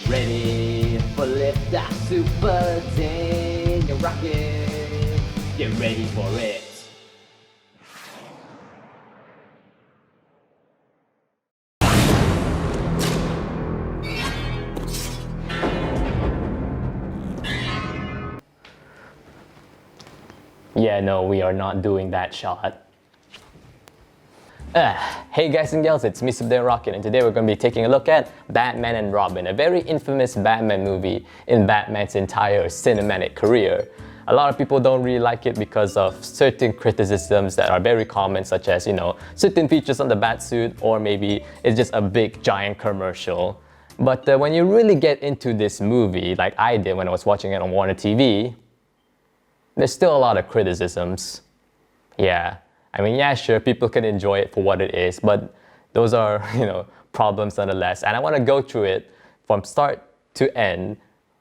Ready for liftoff, super zing, you're rocking. Get ready for it. Yeah, no, we are not doing that shot. Hey guys and gals, it's me, Subden Rocket, and today we're going to be taking a look at Batman and Robin, a very infamous Batman movie in Batman's entire cinematic career. A lot of people don't really like it because of certain criticisms that are very common, such as, certain features on the Batsuit, or maybe it's just a big giant commercial. But when you really get into this movie, like I did when I was watching it on Warner TV, there's still a lot of criticisms. Yeah. I mean, yeah, sure, people can enjoy it for what it is, but those are, problems nonetheless. And I want to go through it from start to end,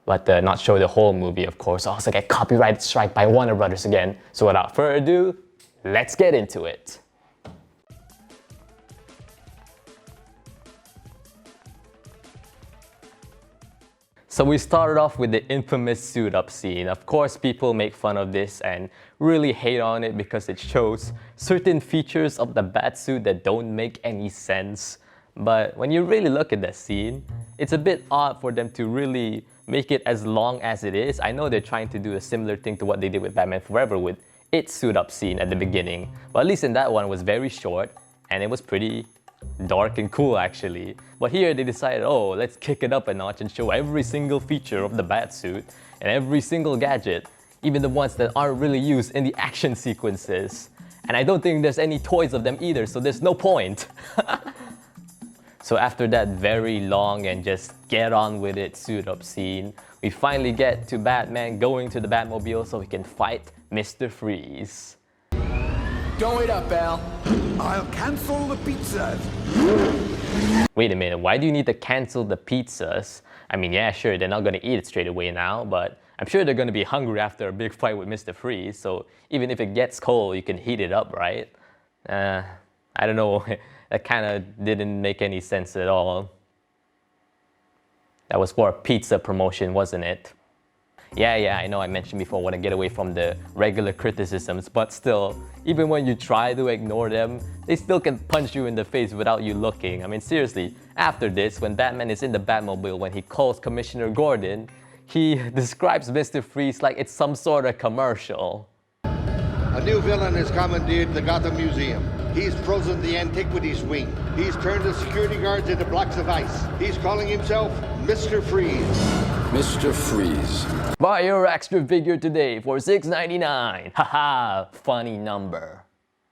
but not show the whole movie, of course. I'll also get copyright strike by Warner Brothers again. So without further ado, let's get into it. So we started off with the infamous suit-up scene. Of course, people make fun of this and really hate on it because it shows certain features of the Batsuit that don't make any sense. But when you really look at that scene, it's a bit odd for them to really make it as long as it is. I know they're trying to do a similar thing to what they did with Batman Forever with its suit-up scene at the beginning. But at least in that one, it was very short and it was pretty dark and cool actually. But here they decided, oh, let's kick it up a notch and show every single feature of the Batsuit and every single gadget, even the ones that aren't really used in the action sequences. And I don't think there's any toys of them either, so there's no point. So after that very long and just get on with it suit-up scene, we finally get to Batman going to the Batmobile so he can fight Mr. Freeze. Don't wait up, Al. I'll cancel the pizzas. Wait a minute, why do you need to cancel the pizzas? I mean, yeah, sure, they're not gonna eat it straight away now, but I'm sure they're gonna be hungry after a big fight with Mr. Freeze, so even if it gets cold, you can heat it up, right? I don't know, that kinda didn't make any sense at all. That was for a pizza promotion, wasn't it? Yeah, I know I mentioned before I want to get away from the regular criticisms, but still, even when you try to ignore them, they still can punch you in the face without you looking. I mean, seriously, after this, when Batman is in the Batmobile, when he calls Commissioner Gordon, he describes Mr. Freeze like it's some sort of commercial. A new villain has commandeered the Gotham Museum. He's frozen the Antiquities Wing. He's turned the security guards into blocks of ice. He's calling himself Mr. Freeze. Mr. Freeze. Buy your extra figure today for $6.99. Haha, funny number.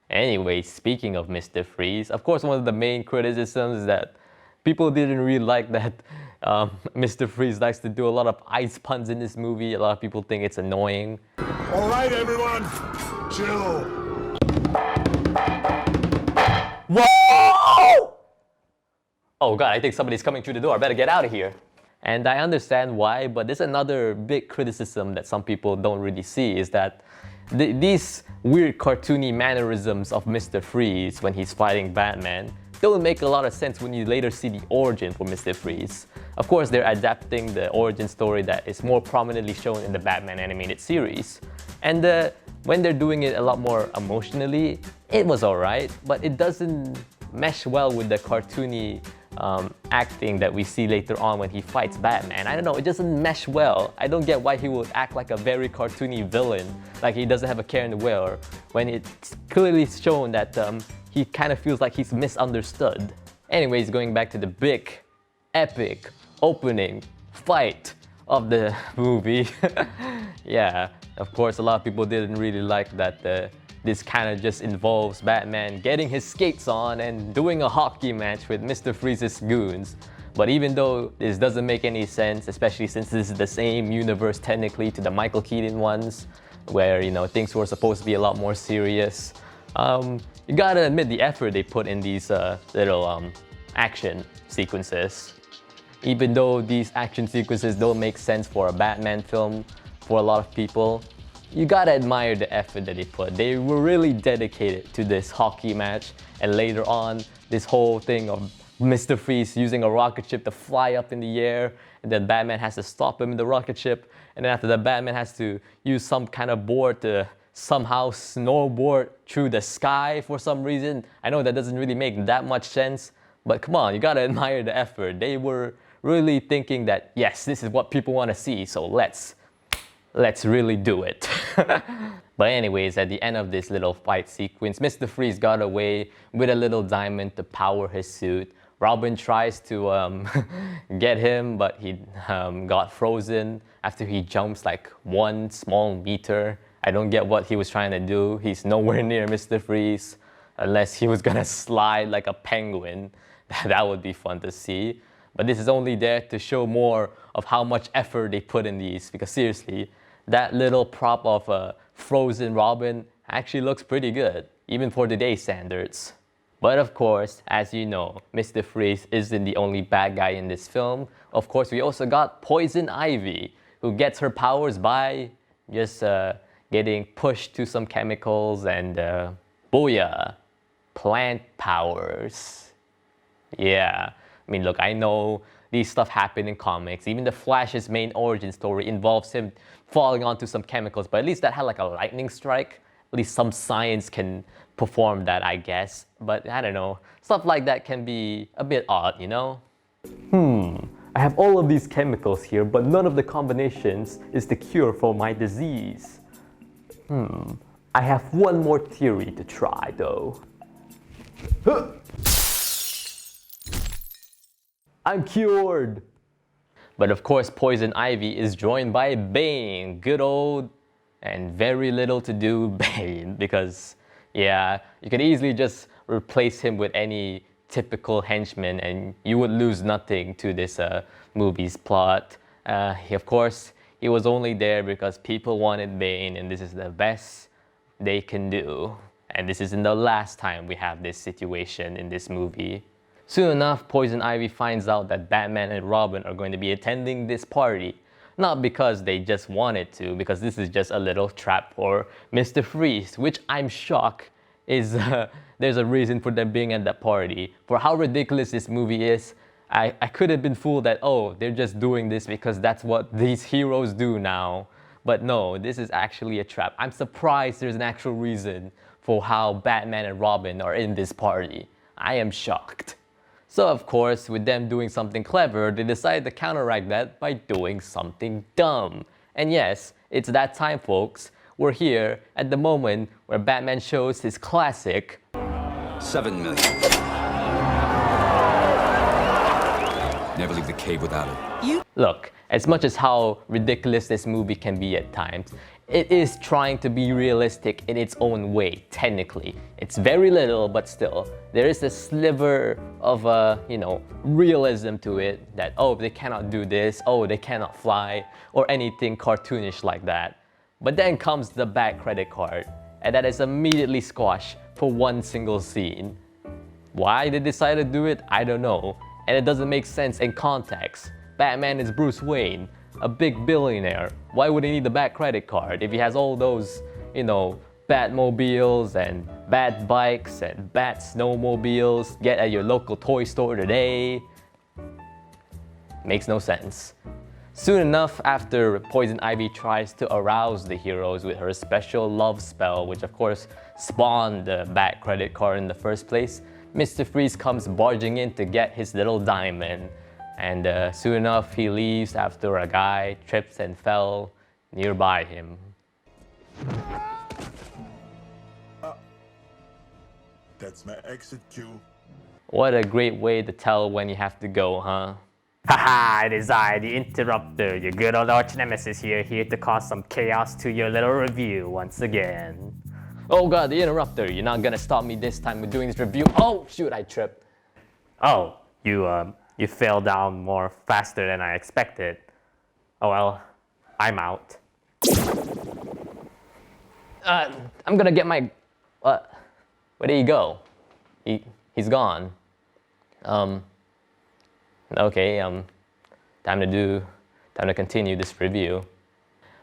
Anyway, speaking of Mr. Freeze, of course one of the main criticisms is that people didn't really like that Mr. Freeze likes to do a lot of ice puns in this movie. A lot of people think it's annoying. All right, everyone, chill. Whoa! Oh god, I think somebody's coming through the door. I better get out of here. And I understand why, but there's another big criticism that some people don't really see is that these weird cartoony mannerisms of Mr. Freeze when he's fighting Batman don't make a lot of sense when you later see the origin for Mr. Freeze. Of course, they're adapting the origin story that is more prominently shown in the Batman animated series. And when they're doing it a lot more emotionally, it was alright, but it doesn't mesh well with the cartoony acting that we see later on when he fights Batman. I don't know, it doesn't mesh well. I don't get why he would act like a very cartoony villain, like he doesn't have a care in the world, when it's clearly shown that he kind of feels like he's misunderstood. Anyways, going back to the big, epic opening fight of the movie. Yeah, of course, a lot of people didn't really like that this kind of just involves Batman getting his skates on and doing a hockey match with Mr. Freeze's goons. But even though this doesn't make any sense, especially since this is the same universe technically to the Michael Keaton ones, where things were supposed to be a lot more serious, you gotta admit the effort they put in these little action sequences. Even though these action sequences don't make sense for a Batman film for a lot of people, you gotta admire the effort that they put. They were really dedicated to this hockey match, and later on, this whole thing of Mr. Freeze using a rocket ship to fly up in the air, and then Batman has to stop him in the rocket ship, and then after that Batman has to use some kind of board to somehow snowboard through the sky for some reason. I know that doesn't really make that much sense, but come on, you gotta admire the effort. They were really thinking that, yes, this is what people want to see, so let's really do it. But anyways, at the end of this little fight sequence, Mr. Freeze got away with a little diamond to power his suit. Robin tries to get him, but he got frozen after he jumps like 1 small meter. I don't get what he was trying to do. He's nowhere near Mr. Freeze, unless he was gonna slide like a penguin. That would be fun to see. But this is only there to show more of how much effort they put in these, because seriously, that little prop of a frozen Robin actually looks pretty good, even for today's standards. But of course, as you know, Mr. Freeze isn't the only bad guy in this film. Of course, we also got Poison Ivy, who gets her powers by just getting pushed to some chemicals and booyah, plant powers. Yeah, I mean, look, I know these stuff happen in comics. Even the Flash's main origin story involves him falling onto some chemicals, but at least that had like a lightning strike. At least some science can perform that, I guess. But I don't know, stuff like that can be a bit odd, you know? I have all of these chemicals here, but none of the combinations is the cure for my disease. I have one more theory to try though. I'm cured! But of course, Poison Ivy is joined by Bane, good old and very little to do Bane, because yeah, you could easily just replace him with any typical henchman and you would lose nothing to this movie's plot. Of course, he was only there because people wanted Bane, and this is the best they can do. And this isn't the last time we have this situation in this movie. Soon enough, Poison Ivy finds out that Batman and Robin are going to be attending this party. Not because they just wanted to, because this is just a little trap for Mr. Freeze, which I'm shocked is there's a reason for them being at that party. For how ridiculous this movie is, I could have been fooled that, oh, they're just doing this because that's what these heroes do now. But no, this is actually a trap. I'm surprised there's an actual reason for how Batman and Robin are in this party. I am shocked. So of course, with them doing something clever, they decided to counteract that by doing something dumb. And yes, it's that time, folks. We're here at the moment where Batman shows his classic 7 million. Never leave the cave without it. Look, as much as how ridiculous this movie can be at times, it is trying to be realistic in its own way, technically. It's very little, but still, there is a sliver of, realism to it that, oh, they cannot do this, oh, they cannot fly, or anything cartoonish like that. But then comes the bad credit card, and that is immediately squashed for one single scene. Why they decided to do it, I don't know, and it doesn't make sense in context. Batman is Bruce Wayne, a big billionaire. Why would he need the bad credit card if he has all those, Batmobiles and Bat bikes and Bat snowmobiles get at your local toy store today? Makes no sense. Soon enough, after Poison Ivy tries to arouse the heroes with her special love spell, which of course spawned the bad credit card in the first place, Mr. Freeze comes barging in to get his little diamond. And soon enough, he leaves after a guy trips and fell nearby him. That's my exit cue. What a great way to tell when you have to go, huh? Haha, it is I, the Interrupter, your good old arch nemesis here to cause some chaos to your little review once again. Oh god, the Interrupter, you're not gonna stop me this time with doing this review. Oh shoot, I tripped. Oh, you fell down more faster than I expected. Oh well, I'm out. I'm gonna get my... Where did he go? He's gone. Okay, time to continue this review.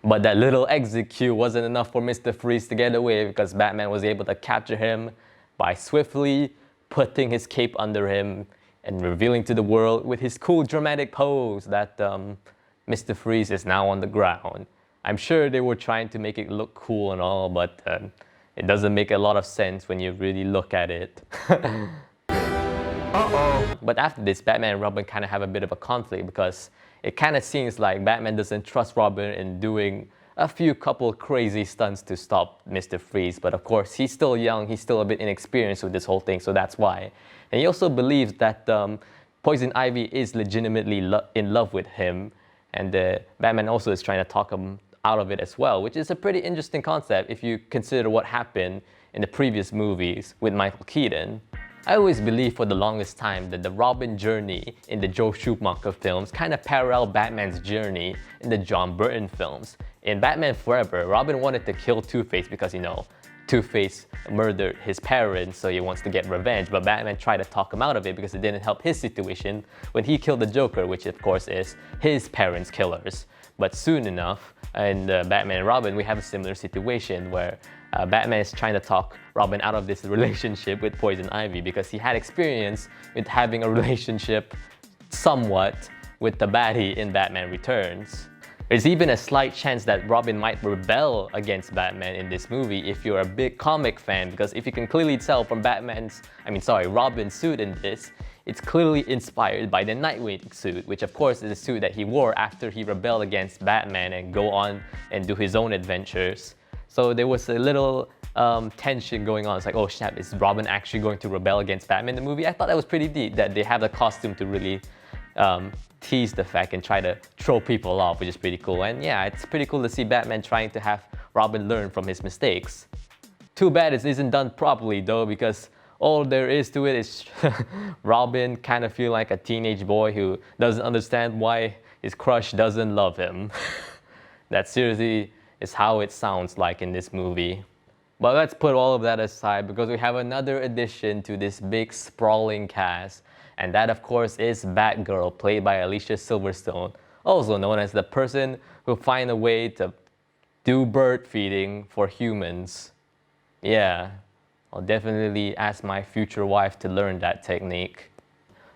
But that little exit cue wasn't enough for Mr. Freeze to get away, because Batman was able to capture him by swiftly putting his cape under him and revealing to the world with his cool dramatic pose that Mr. Freeze is now on the ground. I'm sure they were trying to make it look cool and all, but it doesn't make a lot of sense when you really look at it. But after this, Batman and Robin kind of have a bit of a conflict because it kind of seems like Batman doesn't trust Robin in doing a few couple crazy stunts to stop Mr. Freeze. But of course, he's still young, he's still a bit inexperienced with this whole thing, so that's why. And he also believes that Poison Ivy is legitimately in love with him, and Batman also is trying to talk him out of it as well, which is a pretty interesting concept if you consider what happened in the previous movies with Michael Keaton. I always believed for the longest time that the Robin journey in the Joe Schumacher films kind of paralleled Batman's journey in the John Burton films. In Batman Forever, Robin wanted to kill Two-Face because, you know, Two-Face murdered his parents, so he wants to get revenge, but Batman tried to talk him out of it because it didn't help his situation when he killed the Joker, which of course is his parents' killers. But soon enough, in Batman and Robin, we have a similar situation where Batman is trying to talk Robin out of this relationship with Poison Ivy because he had experience with having a relationship somewhat with the baddie in Batman Returns. There's even a slight chance that Robin might rebel against Batman in this movie if you're a big comic fan, because if you can clearly tell from Robin's suit in this, it's clearly inspired by the Nightwing suit, which of course is a suit that he wore after he rebelled against Batman and go on and do his own adventures. So there was a little tension going on. It's like, oh snap, is Robin actually going to rebel against Batman in the movie? I thought that was pretty neat that they have the costume to really tease the fact and try to throw people off, which is pretty cool. And yeah, it's pretty cool to see Batman trying to have Robin learn from his mistakes. Too bad it isn't done properly though, because all there is to it is Robin kind of feel like a teenage boy who doesn't understand why his crush doesn't love him. That seriously is how it sounds like in this movie. But let's put all of that aside because we have another addition to this big sprawling cast, and that of course is Batgirl, played by Alicia Silverstone, also known as the person who finds a way to do bird feeding for humans. Yeah, I'll definitely ask my future wife to learn that technique.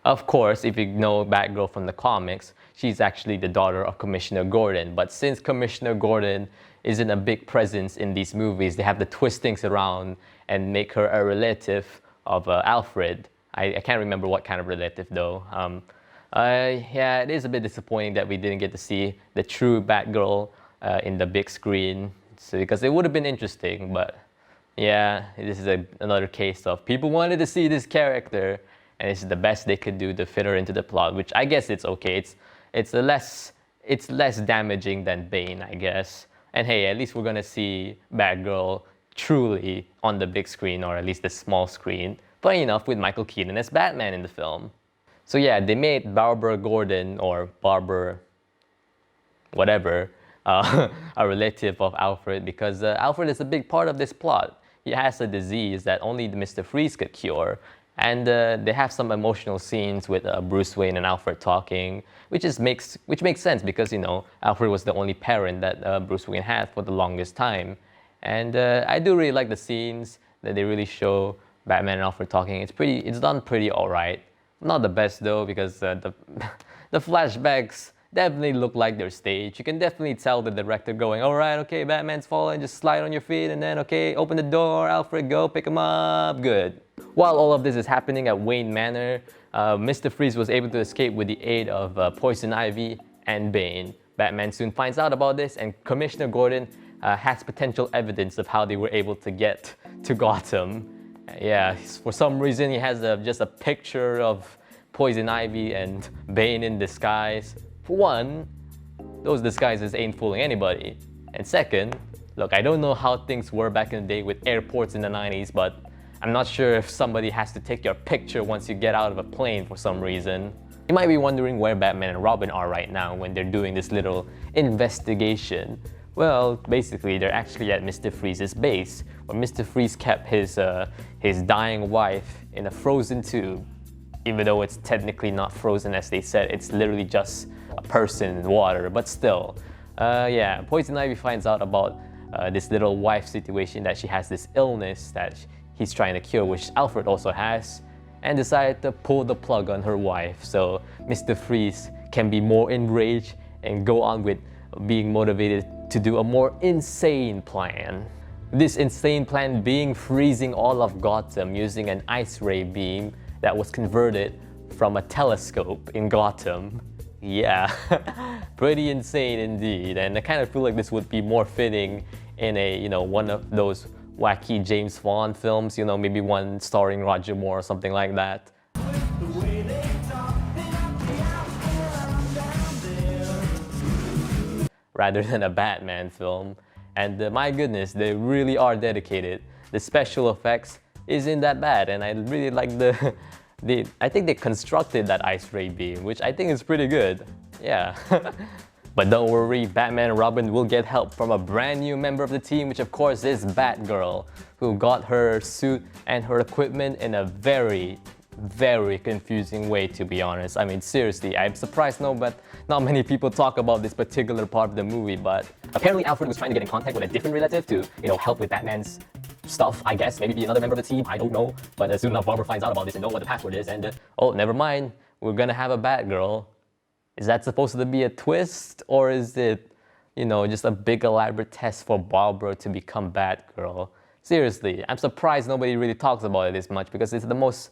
Of course, if you know Batgirl from the comics, she's actually the daughter of Commissioner Gordon. But since Commissioner Gordon isn't a big presence in these movies, they have to twist things around and make her a relative of Alfred. I can't remember what kind of relative though. Yeah, it is a bit disappointing that we didn't get to see the true Batgirl in the big screen, because it would have been interesting, but yeah, this is another case of people wanted to see this character, and this is the best they could do to fit her into the plot, which I guess it's okay. It's less damaging than Bane, I guess. And hey, at least we're gonna see Batgirl truly on the big screen, or at least the small screen. Funny enough, with Michael Keaton as Batman in the film. So yeah, they made Barbara Gordon, or Barbara whatever, a relative of Alfred because Alfred is a big part of this plot. He has a disease that only Mr. Freeze could cure, and they have some emotional scenes with Bruce Wayne and Alfred talking, which makes sense because, you know, Alfred was the only parent that Bruce Wayne had for the longest time. And I do really like the scenes that they really show Batman and Alfred talking. It's done pretty alright. Not the best though, because the flashbacks definitely look like they're staged. You can definitely tell the director going, alright, okay, Batman's falling, just slide on your feet, and then, okay, open the door, Alfred, go, pick him up, good. While all of this is happening at Wayne Manor, Mr. Freeze was able to escape with the aid of Poison Ivy and Bane. Batman soon finds out about this, and Commissioner Gordon has potential evidence of how they were able to get to Gotham. Yeah, for some reason he has just a picture of Poison Ivy and Bane in disguise. For one, those disguises ain't fooling anybody. And second, look, I don't know how things were back in the day with airports in the 90s, but I'm not sure if somebody has to take your picture once you get out of a plane for some reason. You might be wondering where Batman and Robin are right now when they're doing this little investigation. Well, basically, they're actually at Mr. Freeze's base, where Mr. Freeze kept his dying wife in a frozen tube. Even though it's technically not frozen as they said, it's literally just a person in water, but still. Yeah, Poison Ivy finds out about this little wife situation, that she has this illness that he's trying to cure, which Alfred also has. and decided to pull the plug on her wife so Mr. Freeze can be more enraged and go on with being motivated to do a more insane plan. This insane plan being freezing all of Gotham using an ice ray beam that was converted from a telescope in Gotham. Yeah, pretty insane indeed, and I kind of feel like this would be more fitting in a, one of those wacky James Bond films, maybe one starring Roger Moore or something like that. Rather than a Batman film. And my goodness, they really are dedicated. The special effects isn't that bad, and I really like I think they constructed that ice ray beam, which I think is pretty good. Yeah. But don't worry, Batman and Robin will get help from a brand new member of the team, which of course is Batgirl, who got her suit and her equipment in a very confusing way, to be honest. I mean, seriously, I'm surprised but not many people talk about this particular part of the movie, but apparently Alfred was trying to get in contact with a different relative to, help with Batman's stuff, I guess. Maybe be another member of the team, I don't know. But soon enough, Barbara finds out about this and know what the password is, and oh, never mind, we're gonna have a Batgirl. Is that supposed to be a twist, or is it, just a big elaborate test for Barbara to become Batgirl? Seriously, I'm surprised nobody really talks about it this much, because it's the most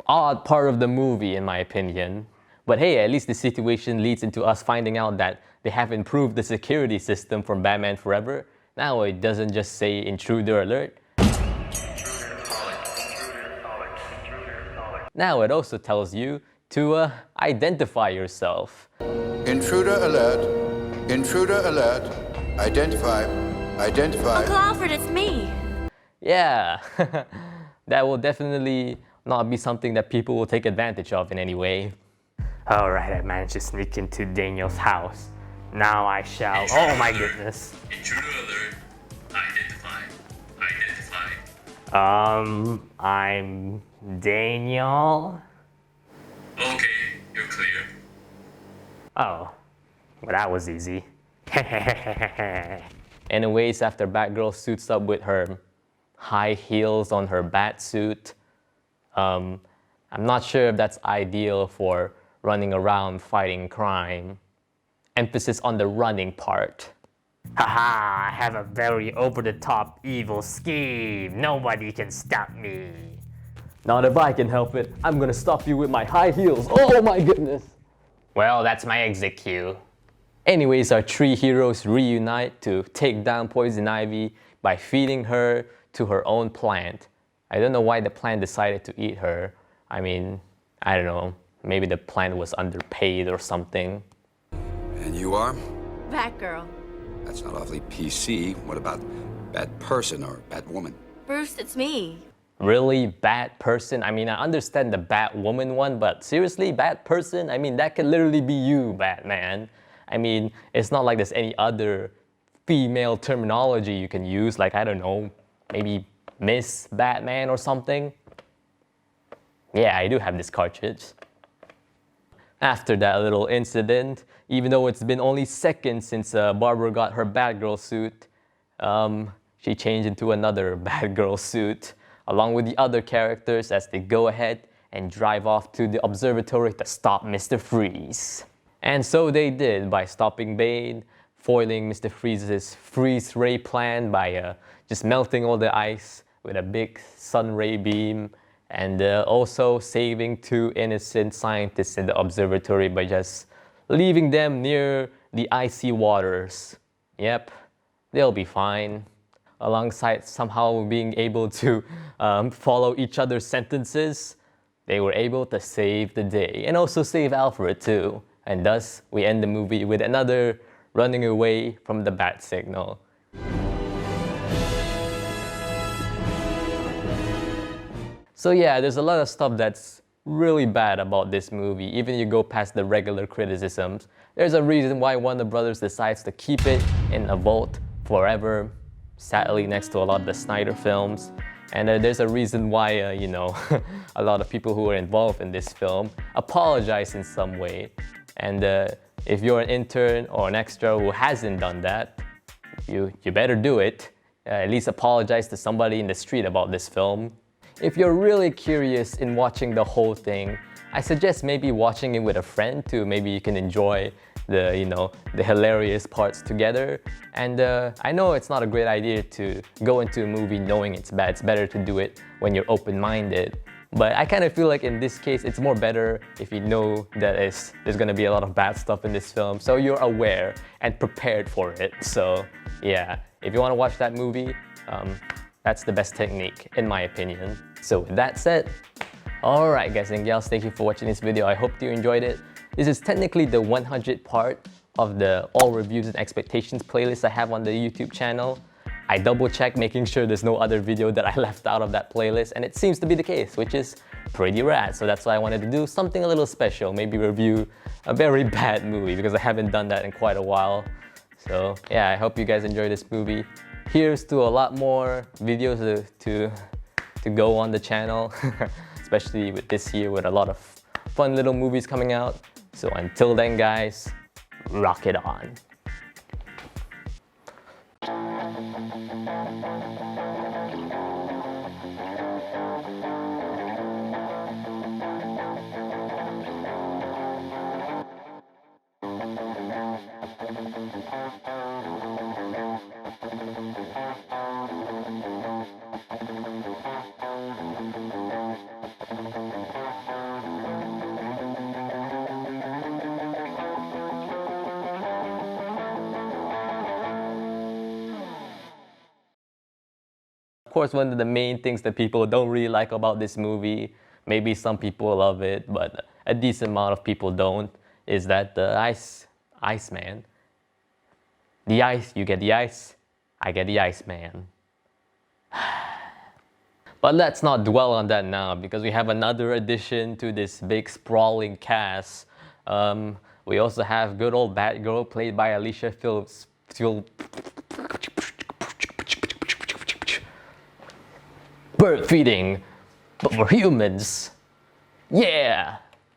odd part of the movie, in my opinion. But hey, at least the situation leads into us finding out that they have improved the security system from Batman Forever. Now it doesn't just say Intruder Alert. Now it also tells you to identify yourself. Intruder alert. Intruder alert. Identify. Uncle Alfred, it's me. Yeah, that will definitely not be something that people will take advantage of in any way. Alright, I managed to sneak into Daniel's house. Now I shall... Oh my goodness. Intruder alert. Identify. I'm Daniel. Okay, you're clear. Oh, well that was easy. Anyways, after Batgirl suits up with her high heels on her bat suit, I'm not sure if that's ideal for running around fighting crime. Emphasis on the running part. Haha, I have a very over-the-top evil scheme. Nobody can stop me. Not if I can help it. I'm gonna stop you with my high heels. Oh my goodness. Well, that's my exit cue. Anyways, our three heroes reunite to take down Poison Ivy by feeding her to her own plant. I don't know why the plant decided to eat her. I mean, I don't know. Maybe the plant was underpaid or something. And you are? Batgirl. That's not awfully PC. What about bad person or bad woman? Bruce, it's me. Really? Bad person? I mean, I understand the Batwoman one, but seriously, bad person? I mean, that could literally be you, Batman. I mean, it's not like there's any other female terminology you can use, like, I don't know, maybe Miss Batman or something. Yeah, I do have this cartridge. After that little incident, even though it's been only seconds since Barbara got her Batgirl suit, she changed into another Batgirl suit, along with the other characters as they go ahead and drive off to the observatory to stop Mr. Freeze. And so they did by stopping Bane, foiling Mr. Freeze's freeze ray plan by just melting all the ice with a big sun ray beam, and also saving two innocent scientists in the observatory by just leaving them near the icy waters. Yep, they'll be fine. Alongside somehow being able to follow each other's sentences, they were able to save the day and also save Alfred too. And thus, we end the movie with another running away from the bat signal. So yeah, there's a lot of stuff that's really bad about this movie. Even you go past the regular criticisms, there's a reason why Warner Brothers decides to keep it in a vault forever, sadly next to a lot of the Snyder films. And there's a reason why, you know, a lot of people who were involved in this film apologize in some way. And if you're an intern or an extra who hasn't done that, you better do it. At least apologize to somebody in the street about this film. if you're really curious in watching the whole thing, I suggest maybe watching it with a friend too. Maybe you can enjoy the hilarious parts together. And I know it's not a great idea to go into a movie knowing it's bad. It's better to do it when you're open-minded. But I kind of feel like in this case, it's more better if you know that there's gonna be a lot of bad stuff in this film, so you're aware and prepared for it. So yeah, if you wanna watch that movie, that's the best technique, in my opinion. So with that said, alright guys and gals, thank you for watching this video. I hope you enjoyed it. This is technically the 100 part of the All Reviews and Expectations playlist I have on the YouTube channel. I double checked making sure there's no other video that I left out of that playlist, and it seems to be the case, which is pretty rad. So that's why I wanted to do something a little special, maybe review a very bad movie, because I haven't done that in quite a while. So yeah, I hope you guys enjoy this movie. Here's to a lot more videos to go on the channel, especially with this year with a lot of fun little movies coming out. So until then guys, rock it on. Of course, one of the main things that people don't really like about this movie, maybe some people love it, but a decent amount of people don't, is that the Iceman. The ice, you get the ice, I get the Iceman. But let's not dwell on that now, because we have another addition to this big sprawling cast. We also have good old Batgirl, played by Alicia Phillips. Bird feeding, but for humans. Yeah!